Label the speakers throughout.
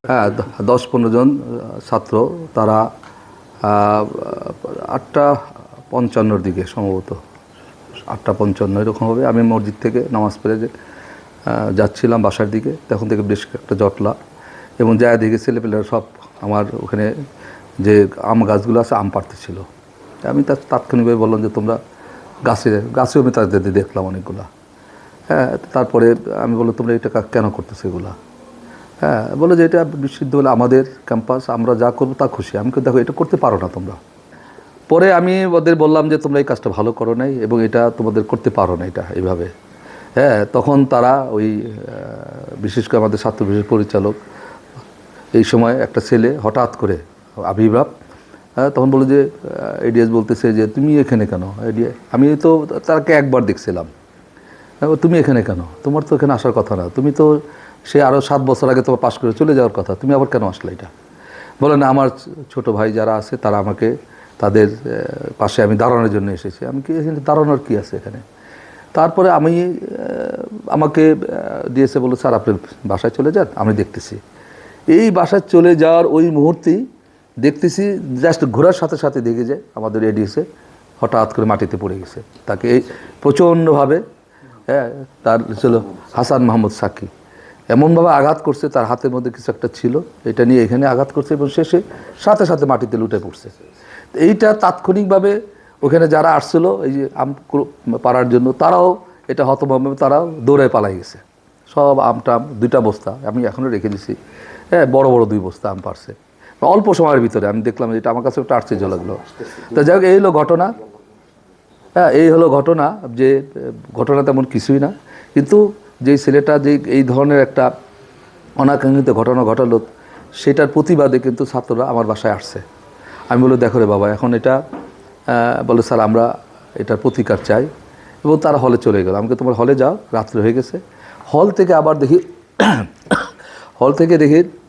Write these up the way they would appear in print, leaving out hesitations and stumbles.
Speaker 1: হ্যাঁ, 10-15 জন ছাত্র, তারা 8:55-র দিকে, সম্ভবত 8:55 এরকম হবে। আমি মসজিদ থেকে নামাজ পড়ে যাচ্ছিলাম বাসার দিকে, তখন থেকে বেশ একটা জটলা, এবং যা দেখে ছেলেপেলেরা সব আমার ওখানে যে আম গাছগুলো আছে আম পাড়তেছিল। আমি তাৎক্ষণিকভাবে বললাম যে তোমরা গাছেও আমি তাদের দেখলাম অনেকগুলা। হ্যাঁ, তারপরে আমি বললাম তোমরা এটা কেন করতেছো এগুলা? হ্যাঁ, বলে যে এটা বিশ্ববিদ্যালয় আমাদের ক্যাম্পাস, আমরা যা করবো তা খুশি। আমি দেখো এটা করতে পারো না তোমরা। পরে আমি ওদের বললাম যে তোমরা এই কাজটা ভালো করো নাই এবং এটা তোমাদের করতে পারো না এটা এইভাবে। হ্যাঁ, তখন তারা ওই বিশেষ করে আমাদের ছাত্র বিশেষ পরিচালক, এই সময় একটা ছেলে হঠাৎ করে আবির্ভাব, হ্যাঁ, তখন বলে যে এডিএস বলতেছে যে তুমি এখানে কেন? আমি তো তাকে একবার দেখছিলাম, তুমি এখানে কেন? তোমার তো এখানে আসার কথা না, তুমি তো সে আরও 7 বছর আগে তোমার পাশ করে চলে যাওয়ার কথা, তুমি আবার কেন আসলে? এটা বলে না, আমার ছোট ভাই যারা আছে তারা আমাকে, তাদের পাশে আমি দাঁড়ানোর জন্য এসেছি। আমি কি এখানে দাঁড়ানোর কী আছে এখানে? তারপরে আমাকে দিয়েছে, বলে স্যার আপনি বাসায় চলে যান, আমি দেখতেছি। এই বাসায় চলে যাওয়ার ওই মুহূর্তেই দেখতেছি জাস্ট ঘোরার সাথে সাথে দেখে যায় আমাদের এডিএসে হঠাৎ করে মাটিতে পড়ে গেছে। তাকে এই প্রচণ্ডভাবে, হ্যাঁ, তার ছিল হাসান মাহমুদ সাকি, এমনভাবে আঘাত করছে, তার হাতের মধ্যে কিছু একটা ছিল, এটা নিয়ে এখানে আঘাত করছে এবং শেষে সাথে সাথে মাটিতে লুটে পড়ছে। এইটা তাৎক্ষণিকভাবে ওখানে যারা আসছিল এই যে আম পাড়ার জন্য, তারাও এটা হতভম্ব, তারাও দৌড়ে পালাই গেছে। সব আমটাম 2টা বস্তা আমি এখনও রেখে দিছি, হ্যাঁ, বড় বড় 2 বস্তা আম পারছে অল্প সময়ের ভিতরে। আমি দেখলাম এটা আমার কাছে একটা আশ্চর্য লাগলো। তো যাই হোক, এই হলো ঘটনা। হ্যাঁ, এই হলো ঘটনা, যে ঘটনা তেমন কিছুই না, কিন্তু যেই ছেলেটা যে এই ধরনের একটা অনাকাঙ্ক্ষিত ঘটনা ঘটালো, সেটার প্রতিবাদে কিন্তু ছাত্ররা আমার বাসায় আসছে। আমি বলি দেখো রে বাবা, এখন এটা বলে স্যার আমরা এটার প্রতিকার চাই, এবং তারা হলে চলে গেল। আমাকে তোমার হলে যাও, রাত্রে হয়ে গেছে। হল থেকে আবার দেখি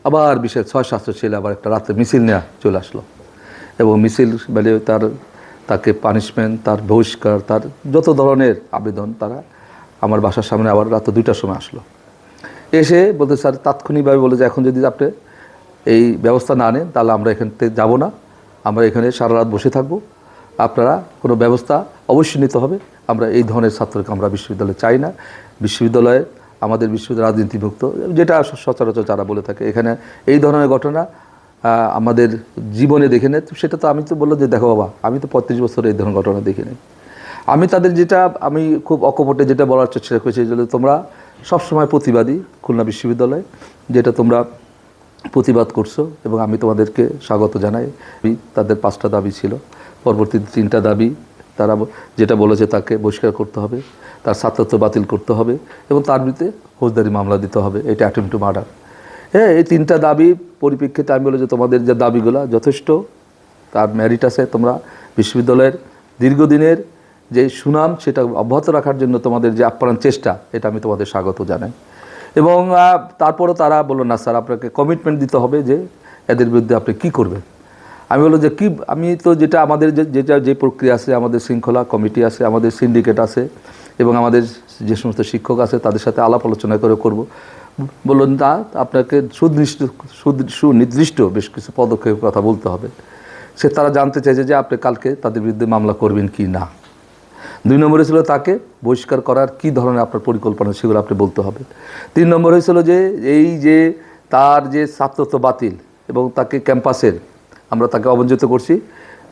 Speaker 1: আবার বিশেষ 6-7 ছেলে আবার একটা রাত্রে মিছিল নেওয়া চলে আসলো, এবং মিছিল মানে তাকে পানিশমেন্ট, তার বহিষ্কার, তার যত ধরনের আবেদন, তারা আমার বাসার সামনে আবার রাত 2টার সময় আসলো। এসে বলতে স্যার তাৎক্ষণিকভাবে বলে যে এখন যদি আপনি এই ব্যবস্থা না নেন তাহলে আমরা এখান থেকে যাবো না, আমরা এখানে সারা রাত বসে থাকবো, আপনারা কোনো ব্যবস্থা অবশ্যই নিতে হবে। আমরা এই ধরনের ছাত্রকে আমরা বিশ্ববিদ্যালয়ে চাই না। বিশ্ববিদ্যালয়ে আমাদের বিশ্ববিদ্যালয় রাজনীতিমুক্ত, যেটা সচরাচর যারা বলে থাকে, এখানে এই ধরনের ঘটনা আমাদের জীবনে দেখে নেই। সেটা তো আমি তো বললো যে দেখো বাবা, আমি তো 35 বছর এই ধরনের ঘটনা দেখি নাই। আমি তাদের আমি খুব অকপটে যেটা বলার চেষ্টা করেছি, যে তোমরা সবসময় প্রতিবাদী খুলনা বিশ্ববিদ্যালয়ে, যেটা তোমরা প্রতিবাদ করছো, এবং আমি তোমাদেরকে স্বাগত জানাই। তাদের 5টা দাবি ছিল, পরবর্তী 3টা দাবি তারা যেটা বলেছে তাকে বহিষ্কার করতে হবে, তার ছাত্রত্ব বাতিল করতে হবে, এবং তার বিরুদ্ধে ফৌজদারি মামলা দিতে হবে, এটা অ্যাটেম্প্ট টু মার্ডার। হ্যাঁ, এই 3টা দাবি পরিপ্রেক্ষিতে আমি বলি যে তোমাদের যে দাবিগুলো যথেষ্ট, তার মেরিট আছে। তোমরা বিশ্ববিদ্যালয়ের দীর্ঘদিনের যে সুনাম সেটা অব্যাহত রাখার জন্য তোমাদের যে আপ্রাণ চেষ্টা, এটা আমি তোমাদের স্বাগত জানাই। এবং তারপরও তারা বললো না স্যার, আপনাকে কমিটমেন্ট দিতে হবে যে এদের বিরুদ্ধে আপনি কী করবেন। আমি বললো যে আমি তো যেটা আমাদের যে প্রক্রিয়া আছে, আমাদের শৃঙ্খলা কমিটি আছে, আমাদের সিন্ডিকেট আছে, এবং আমাদের যে সমস্ত শিক্ষক আছে তাদের সাথে আলাপ আলোচনা করে করব। বললেন না, আপনাকে সুনির্দিষ্ট বেশ কিছু পদক্ষেপের কথা বলতে হবে। তারা জানতে চাইছে যে আপনি কালকে তাদের বিরুদ্ধে মামলা করবেন কি না। 2 নম্বরে ছিল তাকে বহিষ্কার করার কী ধরনের আপনার পরিকল্পনা, সেগুলো আপনি বলতে হবে। 3 নম্বর হয়েছিল যে এই যে তার যে ছাত্রত্ব বাতিল, এবং তাকে ক্যাম্পাসের, আমরা তাকে অবঞ্চিত করছি,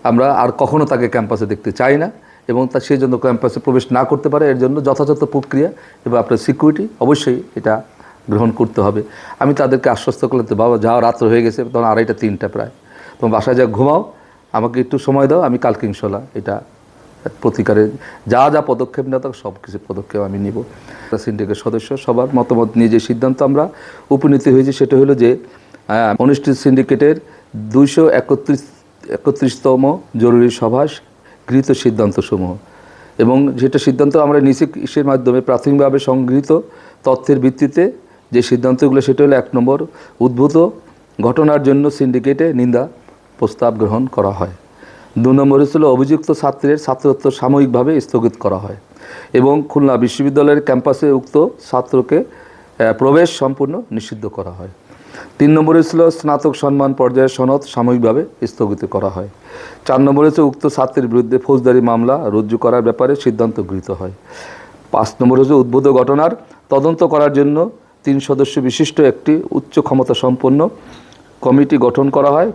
Speaker 1: আমরা আর কখনো তাকে ক্যাম্পাসে দেখতে চাই না, এবং সেই জন্য ক্যাম্পাসে প্রবেশ না করতে পারে, এর জন্য যথাযথ প্রক্রিয়া এবং আপনার সিকিউরিটি অবশ্যই এটা গ্রহণ করতে হবে। আমি তাদেরকে আশ্বস্ত করলাম, তো বাবা যাও, রাত্র হয়ে গেছে, তখন 2:30-3টা প্রায়, তোমার বাসায় যা ঘুমাও, আমাকে একটু সময় দাও, আমি কালকে ইনশাল্লাহ এটা প্রতিকারে যা যা পদক্ষেপ নেওয়া থাকে সব কিছু পদক্ষেপ আমি নিব। সিন্ডিকেটের সদস্য সবার মতামত নিয়ে যে সিদ্ধান্ত আমরা উপনীত হয়েছি, সেটা হলো যে অনুষ্ঠিত সিন্ডিকেটের 231তম জরুরি সভায় গৃহীত সিদ্ধান্তসমূহ, এবং যেটা সিদ্ধান্ত আমরা নিচে ইসের মাধ্যমে প্রাথমিকভাবে সংগৃহীত তথ্যের ভিত্তিতে যে সিদ্ধান্তগুলো, সেটা হলো 1 নম্বর, উদ্ভূত ঘটনার জন্য সিন্ডিকেটে নিন্দা প্রস্তাব গ্রহণ করা হয়। 2 নম্বর ছিল অভিযুক্ত ছাত্রের ছাত্রত্ব সাময়িকভাবে স্থগিত করা হয়, এবং খুলনা বিশ্ববিদ্যালয়ের ক্যাম্পাসে উক্ত ছাত্রকে প্রবেশ সম্পূর্ণ নিষিদ্ধ করা হয়। 3 নম্বরে ছিল স্নাতক সম্মান পর্যায়ের সনদ সাময়িকভাবে স্থগিত করা হয়। 4 নম্বরে হচ্ছে উক্ত ছাত্রের বিরুদ্ধে ফৌজদারি মামলা রুজু করার ব্যাপারে সিদ্ধান্ত গৃহীত হয়। 5 নম্বরে হচ্ছে উদ্ভূত ঘটনার তদন্ত করার জন্য 3 সদস্য বিশিষ্ট একটি উচ্চ ক্ষমতা সম্পন্ন কমিটি গঠন করা হয়।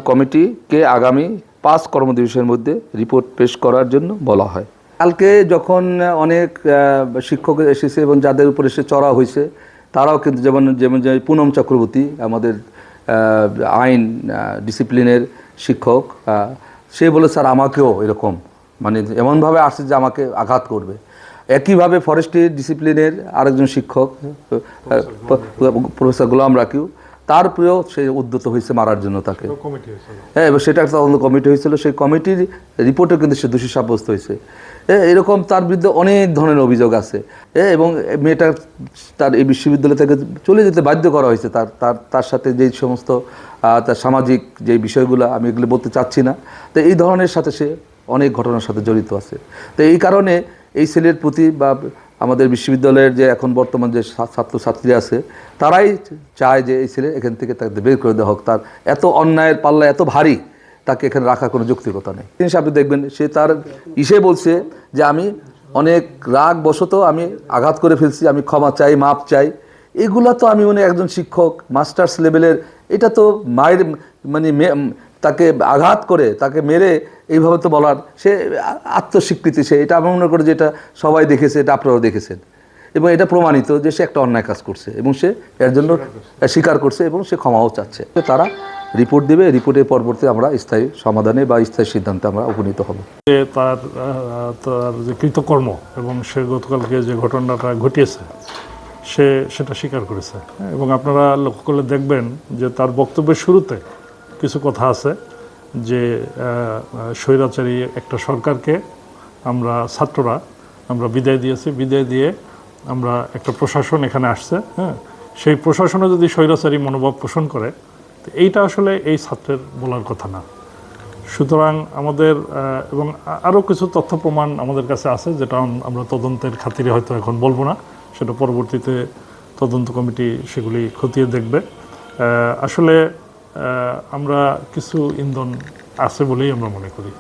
Speaker 1: কমিটিকে আগামী 5 কর্মদিবসের মধ্যে রিপোর্ট পেশ করার জন্য বলা হয়। কালকে যখন অনেক শিক্ষক এসেছে এবং যাদের উপর এসে চড়া হয়েছে তারাও কিন্তু যেমন যে পুনম চক্রবর্তী আমাদের আইন ডিসিপ্লিনের শিক্ষক, সে বলে স্যার আমাকেও এরকম মানে এমনভাবে আসছে যে আমাকে আঘাত করবে। একইভাবে ফরেস্ট্রি ডিসিপ্লিনের আরেকজন শিক্ষক প্রফেসর গোলাম রাকিউ, তার প্রিয় সে উদ্যত হয়েছে মারার জন্য তাকে। হ্যাঁ, এবার সেটা একটা তদন্ত কমিটি হয়েছিল, সেই কমিটির রিপোর্টে কিন্তু সে দোষী সাব্যস্ত হয়েছে। এরকম তার বিরুদ্ধে অনেক ধরনের অভিযোগ আছে এবং মেয়েটা তার এই বিশ্ববিদ্যালয় থেকে চলে যেতে বাধ্য করা হয়েছে। তার সাথে যেই সমস্ত তার সামাজিক যে বিষয়গুলো আমি এগুলো বলতে চাচ্ছি না, তো এই ধরনের সাথে সে অনেক ঘটনার সাথে জড়িত আছে। তো এই কারণে এই ছেলের প্রতি বা আমাদের বিশ্ববিদ্যালয়ের যে এখন বর্তমান যে ছাত্রছাত্রী আছে তারাই চায় যে এই ছেলে এখান থেকে তাকে বের করে দেওয়া হোক। তার এত অন্যায়ের পাল্লা এত ভারী, তাকে এখানে রাখার কোনো যৌক্তিকতা নেই। জিনিস আপনি দেখবেন সে তার বলছে যে আমি অনেক রাগ বশত আমি আঘাত করে ফেলছি, আমি ক্ষমা চাই, মাপ চাই। এগুলা তো আমি একজন শিক্ষক মাস্টার্স লেভেলের, এটা তো মায়ের মানে তাকে আঘাত করে তাকে মেরে এইভাবে তো বলার সে আত্মস্বীকৃতি, সে এটা আমি মনে করি যে এটা সবাই দেখেছে, এটা আপনারাও দেখেছেন এবং এটা প্রমাণিত যে সে একটা অন্যায় কাজ করছে এবং সে এর জন্য স্বীকার করছে এবং সে ক্ষমাও চাচ্ছে। তারা রিপোর্ট দেবে, রিপোর্টের পরবর্তী আমরা স্থায়ী সমাধানে বা স্থায়ী সিদ্ধান্তে আমরা উপনীত হব।
Speaker 2: তার যে কৃতকর্ম এবং সে গতকালকে যে ঘটনাটা ঘটিয়েছে সেটা স্বীকার করেছে এবং আপনারা লক্ষ্য করলে দেখবেন যে তার বক্তব্যের শুরুতে কিছু কথা আছে যে স্বৈরাচারী একটা সরকারকে ছাত্ররা আমরা বিদায় দিয়েছি, বিদায় দিয়ে আমরা একটা প্রশাসন এখানে আসছে, হ্যাঁ, সেই প্রশাসনে যদি স্বৈরাচারী মনোভাব পোষণ করে তো এইটা আসলে এই ছাত্রের বলার কথা না। সুতরাং আমাদের এবং আরও কিছু তথ্য প্রমাণ আমাদের কাছে আছে যেটা আমরা তদন্তের খাতিরে হয়তো এখন বলবো না, সেটা পরবর্তীতে তদন্ত কমিটি সেগুলি খতিয়ে দেখবে। আসলে আমরা কিছু ইন্ধন আছে বলেই আমরা মনে করি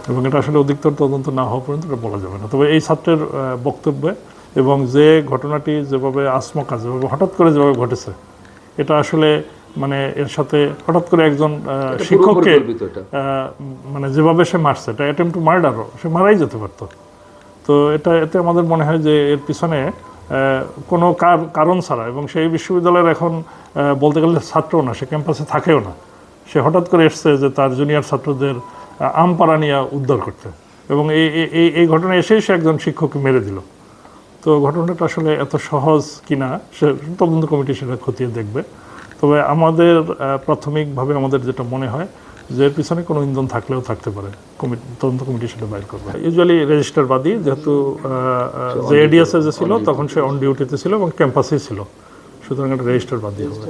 Speaker 2: এবং এটা আসলে অধিকতর তদন্ত না হওয়া পর্যন্ত এটা বলা যাবে না। তবে এই ছাত্রের বক্তব্যে এবং যে ঘটনাটি যেভাবে আচমকা যেভাবে হঠাৎ করে যেভাবে ঘটেছে, এটা আসলে মানে এর সাথে হঠাৎ করে একজন শিক্ষককে মানে যেভাবে সে মারছে, এটা অ্যাটেম্প টু মার্ডারও, সে মারাই যেতে পারত। তো এতে আমাদের মনে হয় যে এর পিছনে কোনো কারণ ছাড়া, এবং সেই বিশ্ববিদ্যালয়ের এখন বলতে গেলে ছাত্রও না, সে ক্যাম্পাসে থাকেও না, সে হঠাৎ করে এসছে যে তার জুনিয়র ছাত্রদের আমপাড়া নিয়ে উদ্ধার করতে, এবং এই ঘটনায় এসেই সে একজন শিক্ষককে মেরে দিল। তো ঘটনাটা আসলে এত সহজ কিনা সে তদন্ত কমিটি সেটা খতিয়ে দেখবে। তবে আমাদের প্রাথমিকভাবে আমাদের যেটা মনে হয় যে এর পিছনে কোনো ইন্ধন থাকলেও থাকতে পারে, তদন্ত কমিটি সেটা বাইর করবে। ইউজুয়ালি রেজিস্টার বাদী, যেহেতু যে এডিএসএ যে ছিল তখন সে অন ডিউটিতে ছিল এবং ক্যাম্পাসেই ছিল, সুতরাং একটা রেজিস্টার বাদী হবে।